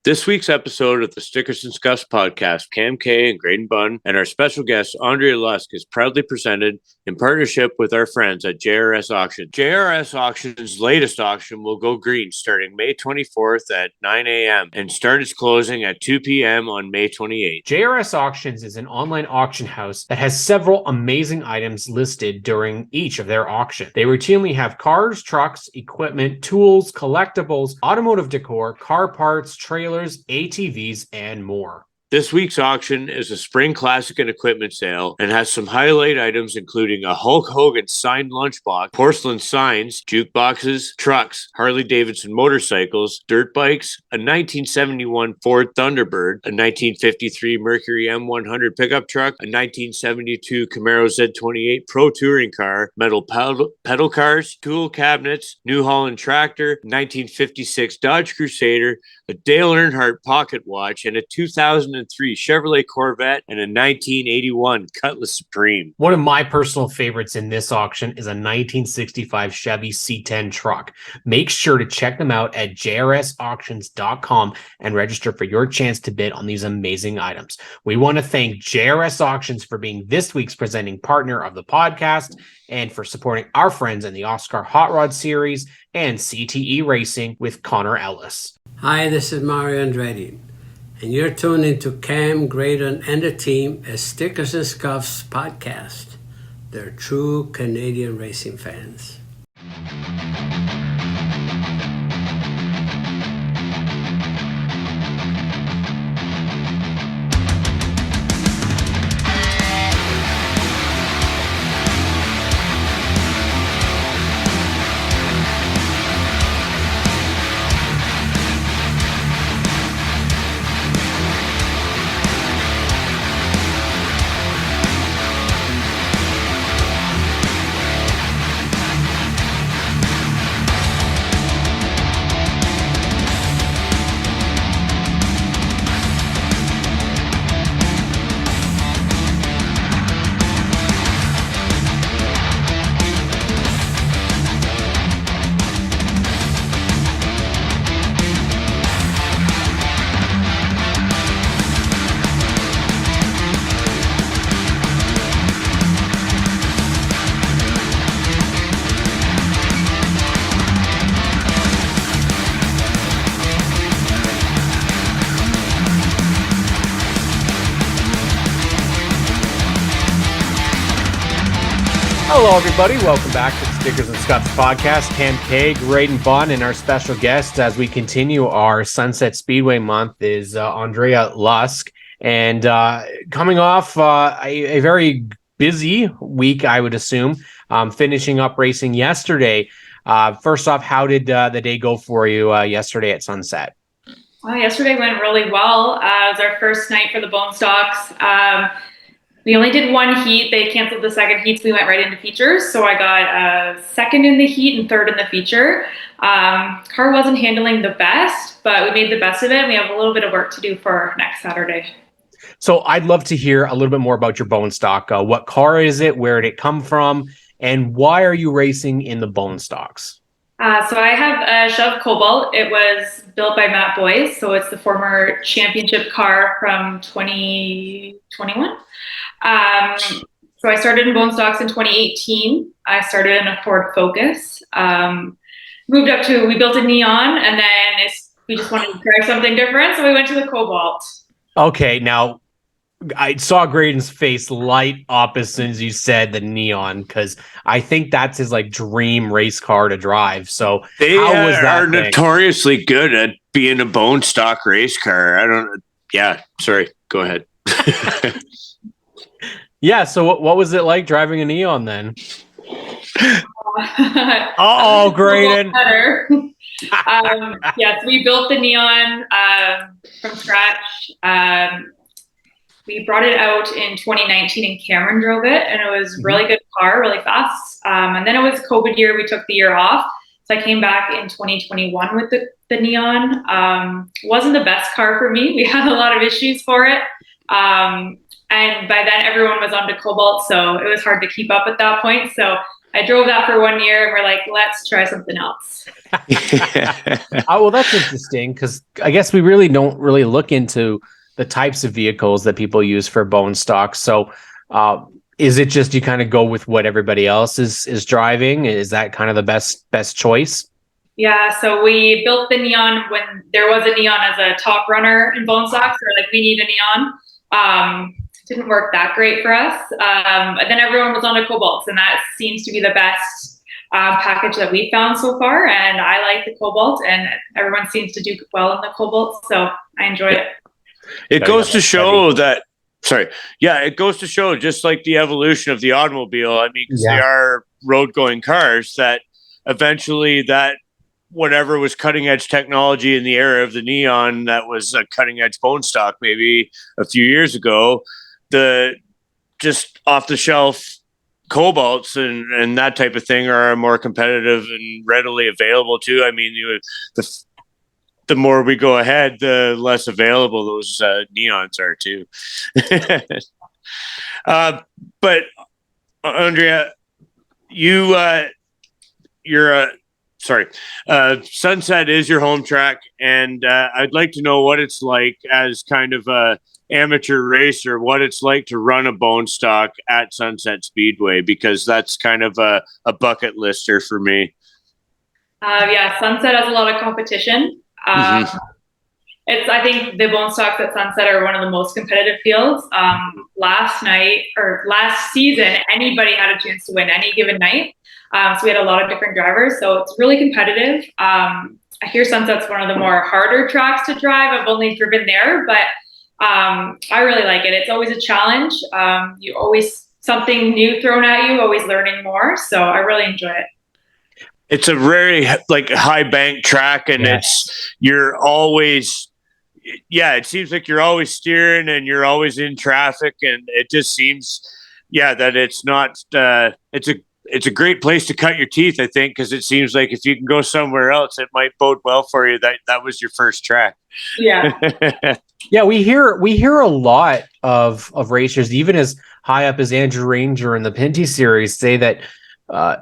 This week's episode of the Stickers and Scuffs podcast, Cam K and Graydon Bunn, and our special guest, Aundrea Lusk, is proudly presented in partnership with our friends at JRS Auctions. JRS Auctions' latest auction will go green starting May 24th at 9 a.m. and start its closing at 2 p.m. on May 28th. JRS Auctions is an online auction house that has several amazing items listed during each of their auctions. They routinely have cars, trucks, equipment, tools, collectibles, automotive decor, car parts, trailers, ATVs, and more. This week's auction is a spring classic and equipment sale and has some highlight items including a Hulk Hogan signed lunchbox, porcelain signs, jukeboxes, trucks, Harley-Davidson motorcycles, dirt bikes, a 1971 Ford Thunderbird, a 1953 Mercury M100 pickup truck, a 1972 Camaro Z28 Pro Touring car, metal pedal cars, tool cabinets, New Holland tractor, 1956 Dodge Crusader, a Dale Earnhardt pocket watch, and a 2003 Chevrolet Corvette and a 1981 Cutlass Supreme. One of my personal favorites in this auction is a 1965 Chevy C10 truck. Make sure to check them out at jrsauctions.com and register for your chance to bid on these amazing items. We want to thank JRS Auctions for being this week's presenting partner of the podcast and for supporting our friends in the Oscar Hot Rod Series and CTE Racing with Connor Ellis. Hi, this is Mario Andretti, and you're tuned into Cam Graydon and the team at Stickers and Scuffs podcast. They're true Canadian racing fans. Hello, everybody. Welcome back to the Stickers and Scuffs podcast. Cam K, Graydon Bunn, and our special guest as we continue our Sunset Speedway month is Aundrea Lusk. And coming off a very busy week, I would assume, finishing up racing yesterday. First off, how did the day go for you yesterday at Sunset? Well, yesterday went really well. It was our first night for the Bone Stocks. We only did one heat. They canceled the second heat, so we went right into features. So I got second in the heat and third in the feature. Car wasn't handling the best, but we made the best of it. And we have a little bit of work to do for next Saturday. So I'd love to hear a little bit more about your bone stock. What car is it? Where did it come from? And why are you racing in the bone stocks? So I have a Shove Cobalt. It was built by Matt Boyce. So it's the former championship car from 2021. So I started in bone stocks in 2018. I started in a Ford Focus. We built a Neon, and then we just wanted to try something different. So we went to the Cobalt. Okay, now I saw Graydon's face light up as soon as you said the Neon, because I think that's his dream race car to drive. So They how was that are thing? notoriously good at being a bone stock race car. Sorry, go ahead. Yeah, so what was it like driving a Neon then? Graydon. Yes, we built the Neon from scratch. We brought it out in 2019 and Cameron drove it, and it was a really good car, really fast. And then it was COVID year. We took the year off. So I came back in 2021 with the Neon. Wasn't the best car for me. We had a lot of issues for it. And by then everyone was onto Cobalt, so it was hard to keep up at that point. So I drove that for 1 year and we're like, let's try something else. Well, that's interesting because I guess we really don't really look into the types of vehicles that people use for bone stock. So is it just you kind of go with what everybody else is driving? Is that kind of the best choice? Yeah, so we built the Neon when there was a Neon as a top runner in bone stocks. So like, we need a Neon. Didn't work that great for us. But then everyone was on the Cobalts, and that seems to be the best package that we've found so far. And I like the Cobalt, and everyone seems to do well in the Cobalt, so I enjoy it. It goes to show that, it goes to show just like the evolution of the automobile. I mean, because they are road going cars, that eventually that whatever was cutting edge technology in the era of the Neon, that was a cutting edge bone stock maybe a few years ago, the just off the shelf Cobalts and that type of thing are more competitive and readily available too. I mean, the more we go ahead, the less available those Neons are too. But Aundrea, Sunset is your home track, and I'd like to know what it's like as kind of a amateur racer, what it's like to run a bone stock at Sunset Speedway, because that's kind of a bucket lister for me. Sunset has a lot of competition. I think the bone stocks at Sunset are one of the most competitive fields. Last season, anybody had a chance to win any given night. So we had a lot of different drivers. So it's really competitive. I hear Sunset's one of the more harder tracks to drive. I've only driven there, but I really like it. It's always a challenge. You always something new thrown at you, always learning more. So I really enjoy it. It's a very high bank track, and it seems like you're always steering and you're always in traffic, and it just seems, that it's not, it's a great place to cut your teeth, I think, because it seems like if you can go somewhere else, it might bode well for you. That was your first track. Yeah. Yeah, we hear a lot of racers, even as high up as Andrew Ranger in the Pinty series, say that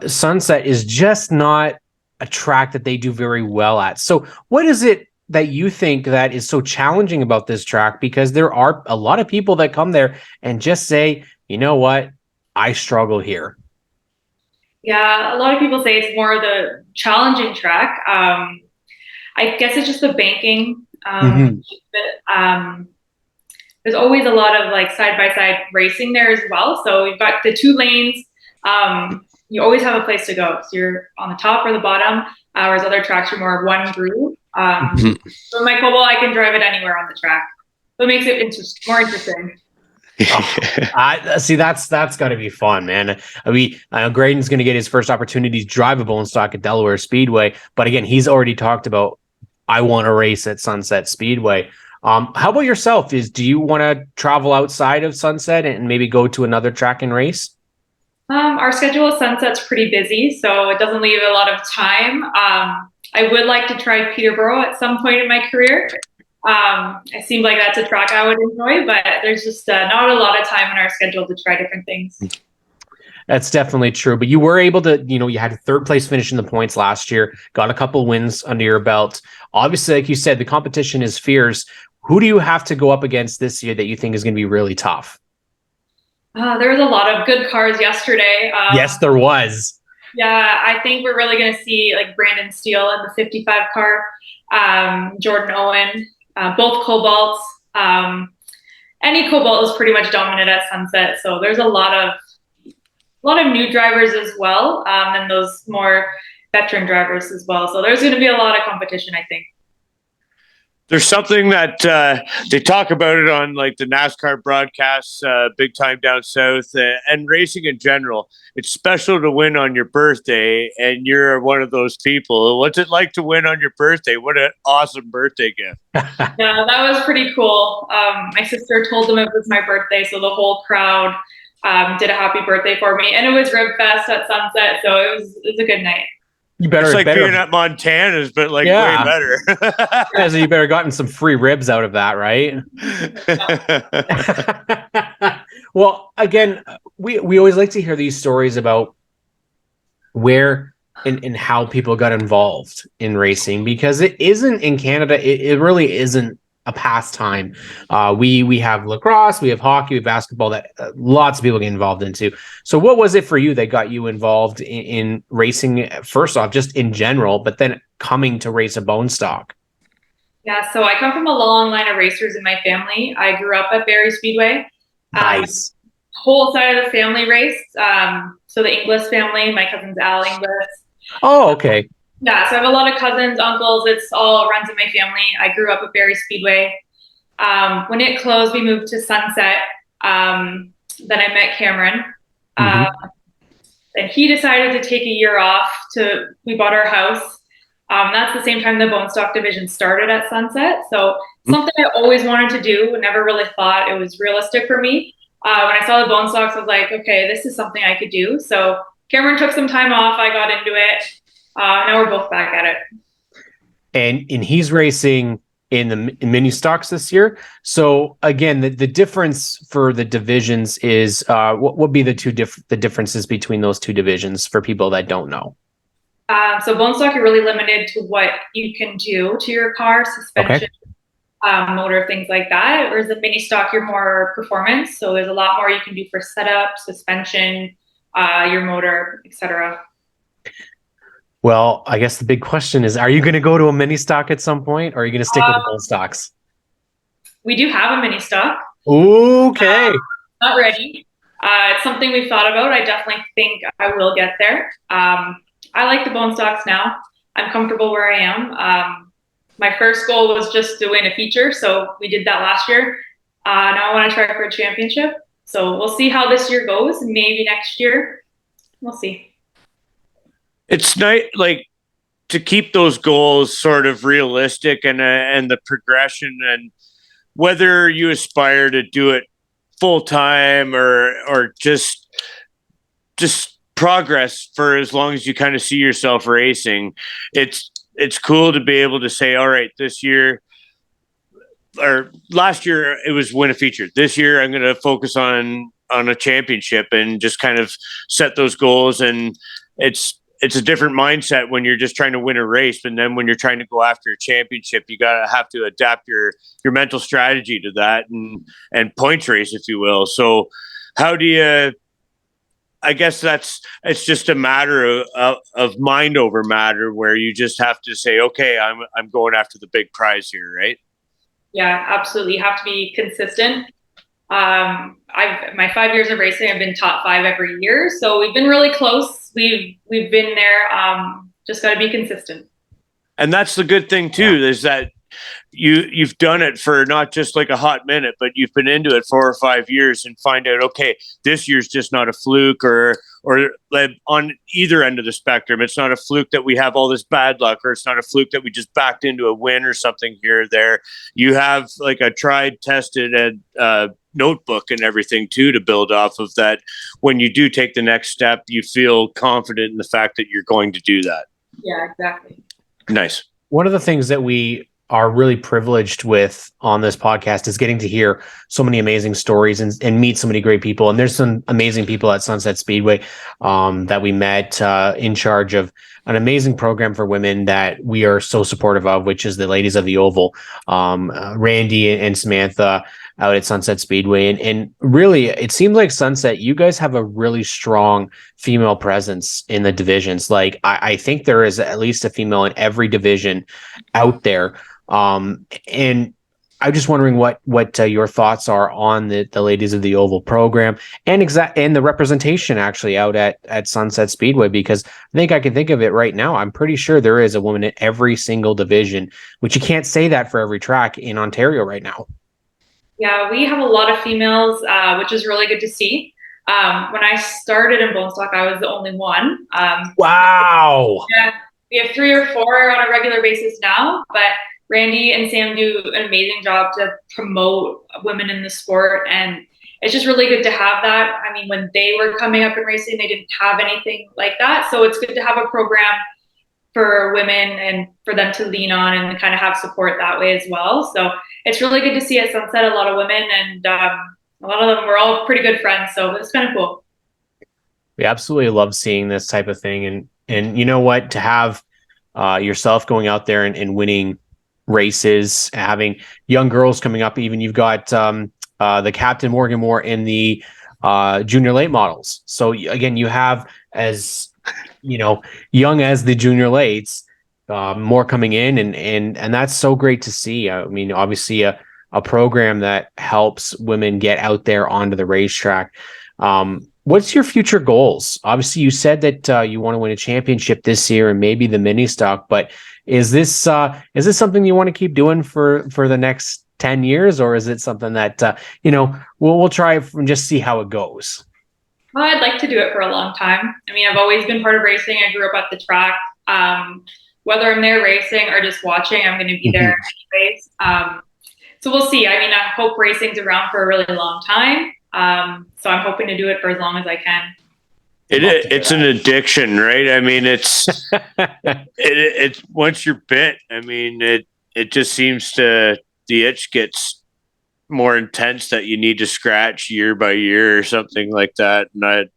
Sunset is just not a track that they do very well at. So what is it that you think that is so challenging about this track? Because there are a lot of people that come there and just say, you know what, I struggle here. Yeah, a lot of people say it's more the challenging track. I guess it's just the banking. There's always a lot of side-by-side racing there as well. So we've got the 2 lanes. You always have a place to go. So you're on the top or the bottom, whereas other tracks are more of one groove. So my Cobalt, I can drive it anywhere on the track. So it makes it more interesting. See, that's got to be fun, man. I mean, Graydon's going to get his first opportunity to drive a bone stock at Delaware Speedway, but again, he's already talked about, I want to race at Sunset Speedway. How about yourself? Do you want to travel outside of Sunset and maybe go to another track and race? Our schedule at Sunset's pretty busy, so it doesn't leave a lot of time. I would like to try Peterborough at some point in my career. It seemed like that's a track I would enjoy, but there's just not a lot of time in our schedule to try different things. That's definitely true. But you were able to, you had a 3rd place finish in the points last year, got a couple wins under your belt. Obviously, like you said, the competition is fierce. Who do you have to go up against this year that you think is going to be really tough? There was a lot of good cars yesterday. Yes, there was. Yeah, I think we're really going to see Brandon Steele in the 55 car, Jordan Owen, both Cobalts. Any Cobalt is pretty much dominant at Sunset, so there's a lot of new drivers as well, and those more veteran drivers as well. So there's going to be a lot of competition, I think. There's something that they talk about it on the NASCAR broadcasts, big time down south, and racing in general. It's special to win on your birthday, and you're one of those people. What's it like to win on your birthday? What an awesome birthday gift. Yeah, that was pretty cool. My sister told them it was my birthday, so the whole crowd did a happy birthday for me, and it was Rib Fest at Sunset, so it was a good night. You better, it's like being at Montana's, but way better. Yeah, so you better gotten some free ribs out of that, right? Well, again, we always like to hear these stories about where and how people got involved in racing, because it isn't in Canada. It really isn't a pastime. We have lacrosse, we have hockey, we have basketball that lots of people get involved into. So what was it for you that got you involved in racing, first off, just in general, but then coming to race a bone stock? Yeah, so I come from a long line of racers in my family. I grew up at Barrie Speedway. Nice. Whole side of the family raced. So the Inglis family, my cousin's Al Inglis. Oh, okay. Yeah, so I have a lot of cousins, uncles. It's all runs in my family. I grew up at Barrie Speedway. When it closed, we moved to Sunset. Then I met Cameron. And he decided to take a year off we bought our house. That's the same time the bone stock division started at Sunset. So something I always wanted to do, never really thought it was realistic for me. When I saw the bone stocks, I was like, okay, this is something I could do. So Cameron took some time off. I got into it. Now we're both back at it. And he's racing in the mini stocks this year. So again, the difference for the divisions is what would be the differences between those two divisions for people that don't know? So bone stock, you're really limited to what you can do to your car, suspension, motor, things like that. Whereas the mini stock, you're more performance. So there's a lot more you can do for setup, suspension, your motor, etc. Well, I guess the big question is, are you going to go to a mini stock at some point, or are you going to stick with the bone stocks? We do have a mini stock. Okay. Not ready. It's something we've thought about. I definitely think I will get there. I like the bone stocks now. I'm comfortable where I am. My first goal was just to win a feature, so we did that last year. Now I want to try for a championship. So we'll see how this year goes. Maybe next year. We'll see. It's nice, like, to keep those goals sort of realistic and the progression, and whether you aspire to do it full time or just progress for as long as you kind of see yourself racing. It's cool to be able to say, all right, this year or last year it was win a feature. This year I'm going to focus on a championship and just kind of set those goals. And it's a different mindset when you're just trying to win a race, but then when you're trying to go after a championship, you have to adapt your mental strategy to that and points race, if you will. So how do you? I guess it's just a matter of mind over matter, where you just have to say, okay, I'm going after the big prize here, right? Yeah, absolutely. You have to be consistent. My 5 years of racing, I've been top 5 every year, so we've been really close. We've been there. Just got to be consistent. And that's the good thing too, is that you've done it for not just like a hot minute, but you've been into it 4 or 5 years and find out, okay, this year's just not a fluke, or on either end of the spectrum. It's not a fluke that we have all this bad luck, or it's not a fluke that we just backed into a win or something here or there. You have like a tried, tested, and notebook and everything too to build off of that. When you do take the next step, you feel confident in the fact that you're going to do that. Yeah, exactly. Nice. One of the things that we are really privileged with on this podcast is getting to hear so many amazing stories and meet so many great people. And there's some amazing people at Sunset Speedway that we met in charge of an amazing program for women that we are so supportive of, which is the Ladies of the Oval, Randy and Samantha out at Sunset Speedway. And really, it seems like Sunset, you guys have a really strong female presence in the divisions. Like, I think there is at least a female in every division out there. And I'm just wondering what your thoughts are on the Ladies of the Oval program and the representation actually out at Sunset Speedway, because I think I can think of it right now. I'm pretty sure there is a woman in every single division, which you can't say that for every track in Ontario right now. Yeah, we have a lot of females, which is really good to see. When I started in bone stock, I was the only one. Wow. Yeah, we have 3 or 4 on a regular basis now, but Randy and Sam do an amazing job to promote women in the sport, and it's just really good to have that. I mean, when they were coming up in racing, they didn't have anything like that, so it's good to have a program for women and for them to lean on and kind of have support that way as well. So it's really good to see at Sunset a lot of women, and a lot of them were all pretty good friends, so it's kind of cool. We absolutely love seeing this type of thing. And you know what, to have yourself going out there and winning races, having young girls coming up, even you've got the Captain Morgan Moore in the junior late models. So again, you have, as young as the junior lates, more coming in, and that's so great to see. I mean, obviously a program that helps women get out there onto the racetrack. What's your future goals? Obviously, you said that you want to win a championship this year and maybe the mini stock, but is this something you want to keep doing for the next 10 years, or is it something that we'll try and just see how it goes? Well, I'd like to do it for a long time. I mean, I've always been part of racing. I grew up at the track. Whether I'm there racing or just watching, I'm going to be there anyways. So we'll see. I mean, I hope racing's around for a really long time. So I'm hoping to do it for as long as I can. It's an addiction, right? I mean, it's once you're bit, I mean, it just seems the itch gets more intense that you need to scratch year by year or something like that. And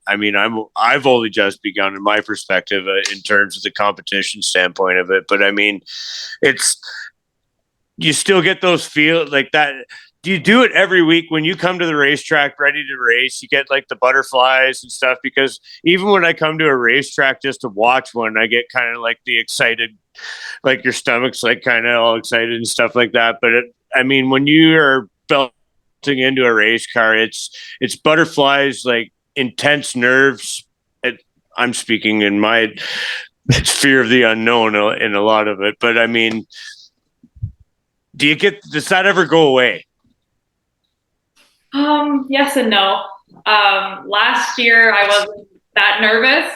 I've only just begun in my perspective in terms of the competition standpoint of it. But I mean, you still get those feel like that. Do you do it every week when you come to the racetrack ready to race? You get like the butterflies and stuff, because even when I come to a racetrack just to watch one, I get kind of like the excited, like your stomach's like kind of all excited and stuff like that. But when you are belting into a race car, it's butterflies, like intense nerves. I'm speaking in my fear of the unknown in a lot of it. But I mean, does that ever go away? Yes and no. Last year I wasn't that nervous.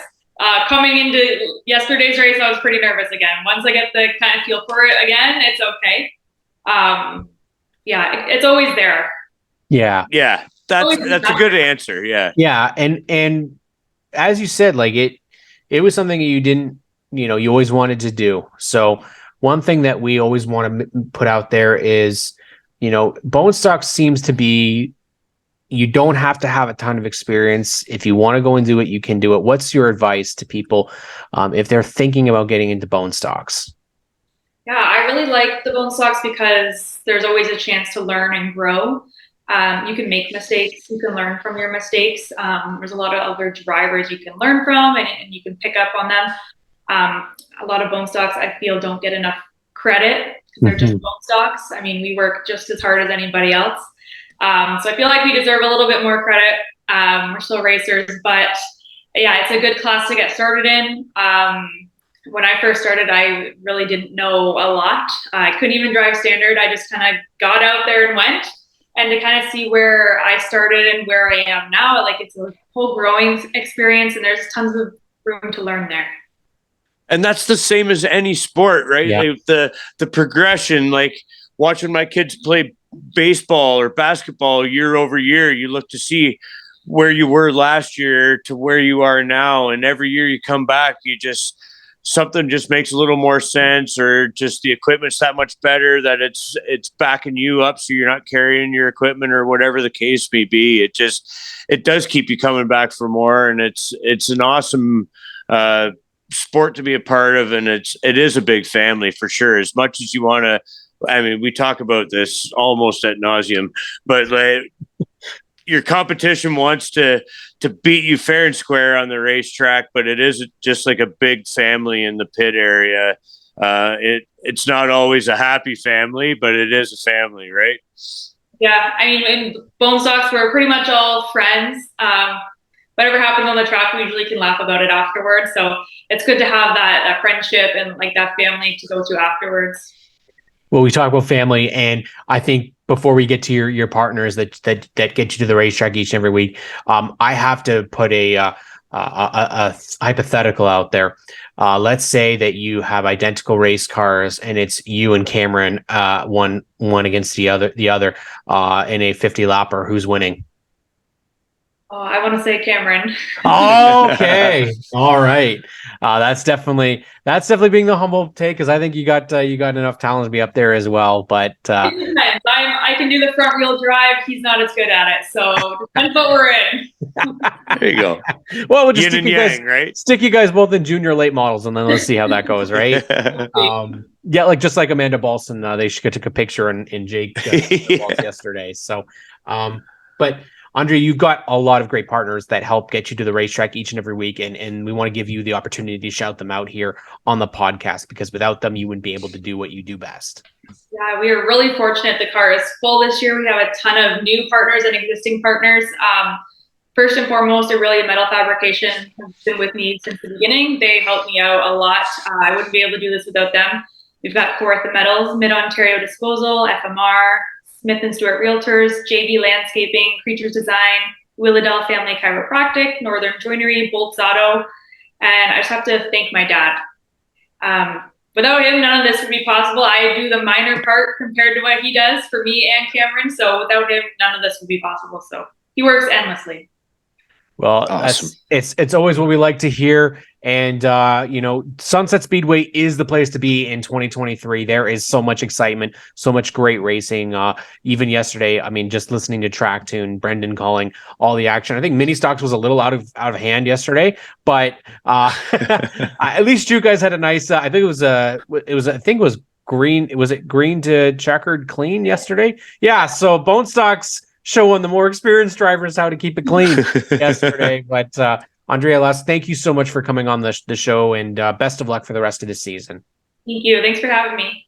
Coming into yesterday's race, I was pretty nervous again. Once I get the kind of feel for it again, it's okay. It's always there. Yeah. That's a good answer. Yeah. Yeah. And as you said, like it was something that you didn't, you always wanted to do. So one thing that we always want to put out there is, bone stock seems to be, you don't have to have a ton of experience. If you want to go and do it, you can do it. What's your advice to people if they're thinking about getting into bone stocks? Yeah, I really like the bone stocks because there's always a chance to learn and grow. You can make mistakes. You can learn from your mistakes. There's a lot of other drivers you can learn from, and you can pick up on them. A lot of bone stocks, I feel, don't get enough credit. They're just bone stocks. I mean, we work just as hard as anybody else. So I feel like we deserve a little bit more credit. We're still racers, but yeah, it's a good class to get started in. When I first started, I really didn't know a lot. I couldn't even drive standard. I just kind of got out there and went. And to kind of see where I started and where I am now, like, it's a whole growing experience, and there's tons of room to learn there. And that's the same as any sport, right? Yeah. Like the progression, like watching my kids play baseball or basketball year over year, you look to see where you were last year to where you are now. And every year you come back, something just makes a little more sense, or just the equipment's that much better that it's backing you up, so you're not carrying your equipment, or whatever the case may be. It does keep you coming back for more, and it's an awesome sport to be a part of, and it is a big family for sure. As much as you want to, I mean, we talk about this almost ad nauseum, but like, your competition wants to beat you fair and square on the racetrack, but it is just like a big family in the pit area. It's not always a happy family, but it is a family, right? Yeah, I mean, in bone stocks, we're pretty much all friends. Whatever happens on the track, we usually can laugh about it afterwards. So it's good to have that friendship and like that family to go to afterwards. Well, we talk about family, and I think before we get to your partners that get you to the racetrack each and every week, I have to put a hypothetical out there. Let's say that you have identical race cars, and it's you and Cameron, one against the other in a 50 lapper. Who's winning? Oh, I want to say Cameron. Oh, okay. All right. That's definitely being the humble take, because I think you got enough talent to be up there as well. But I can do the front wheel drive. He's not as good at it, so depends what we're in. There you go. Well, we'll just Yin and yang, right? stick you guys both in junior late models, and then let's see how that goes, right? Yeah, like just like Amanda Balson, they took a picture in Jake yesterday. So, but Aundrea, you've got a lot of great partners that help get you to the racetrack each and every week, and we want to give you the opportunity to shout them out here on the podcast, because without them, you wouldn't be able to do what you do best. Yeah, we are really fortunate. The car is full this year. We have a ton of new partners and existing partners. First and foremost, Aurelia Metal Fabrication has been with me since the beginning. They helped me out a lot. I wouldn't be able to do this without them. We've got Kawartha Metals, Mid-Ontario Disposal, FMR, Smith & Stewart Realtors, JB Landscaping, Creatures Design, Willadell Family Chiropractic, Northern Joinery, Bolts Auto, and I just have to thank my dad. Without him, none of this would be possible. I do the minor part compared to what he does for me and Cameron, so without him, none of this would be possible. So he works endlessly. Well, awesome. It's always what we like to hear. And, Sunset Speedway is the place to be in 2023. There is so much excitement, so much great racing. Even yesterday, I mean, just listening to Track Tune, Brendan calling all the action. I think Mini Stocks was a little out of hand yesterday, but at least you guys had a nice, I think it was green. Was it green to checkered clean yesterday? Yeah. So Bone Stocks showing the more experienced drivers how to keep it clean yesterday. But Aundrea Lusk, thank you so much for coming on the show, and best of luck for the rest of the season. Thank you. Thanks for having me.